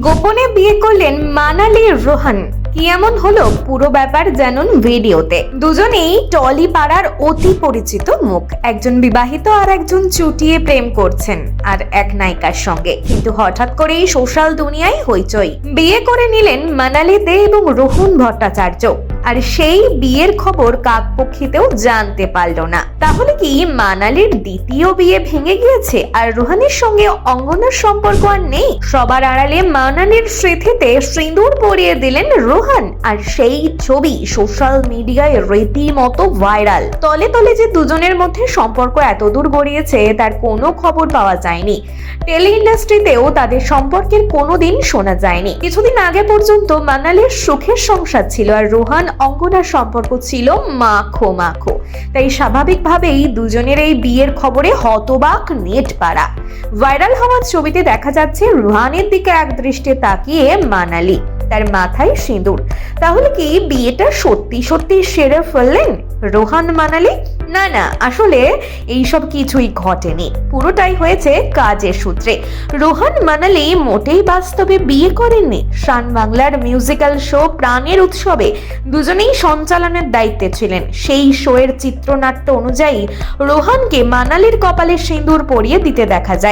গোপনে বিয়ে করলেন মানালি রোহান। কি এমন হলো পুরো ব্যাপার জানুন ভিডিওতে। দুজনেই টলি পাড়ার অতি পরিচিত মুখ, একজন বিবাহিত আর একজন চুটিয়ে প্রেম করছেন আর এক নায়িকার সঙ্গে। কিন্তু হঠাৎ করেই সোশ্যাল দুনিয়ায় হইচই, বিয়ে করে নিলেন মানালি দে এবং রোহন ভট্টাচার্য। আর সেই বিয়ের খবর কাকপক্ষীতেও জানতে পারল না। তাহলে কি মানালির দ্বিতীয় বিয়ে ভেঙে গিয়েছে আর রোহানের সঙ্গে অঙ্গনার সম্পর্ক আর নেই? সবার আড়ালে মানালির স্মৃতিতে সিঁদুর পরিয়ে দিলেন রোহান, আর সেই ছবি সোশ্যাল মিডিয়ায় রীতিমতো ভাইরাল। তলে তলে যে দুজনের মধ্যে সম্পর্ক এতদূর গড়িয়েছে তার কোনো খবর পাওয়া যায়নি। টেলি ইন্ডাস্ট্রিতেও তাদের সম্পর্কের কোনোদিন শোনা যায়নি। কিছুদিন আগে পর্যন্ত মানালির সুখের সংসার ছিল আর রোহান অঙ্গনার সম্পর্ক ছিল মাখো মাখো। তাই স্বাভাবিকভাবেই দুজনের এই বিয়ের খবরে হতবাক নেট পাড়া। ভাইরাল হওয়া ছবিতে দেখা যাচ্ছে রোহানের দিকে এক দৃষ্টে তাকিয়ে মানালি, তার মাথায় সিঁদুর। তাহলে কি বিয়েটা সত্যি সত্যি সেরে ফেললেন রোহান মানালি? না না, আসলে এইসব কিছুই ঘটেনি, পুরোটাই হয়েছে কাজের সূত্রে। রোহান মানালি মোটেই বাস্তবে বিয়ে করেননি। শান বাংলার মিউজিক্যাল শো প্রাণের উৎসবে দুজনেই সঞ্চালনের দায়িত্বে ছিলেন। সেই শোয়ের চিত্রনাট্য অনুযায়ী রোহানকে মানালির কপালে সিঁদুর পরিয়ে দিতে দেখা যায়।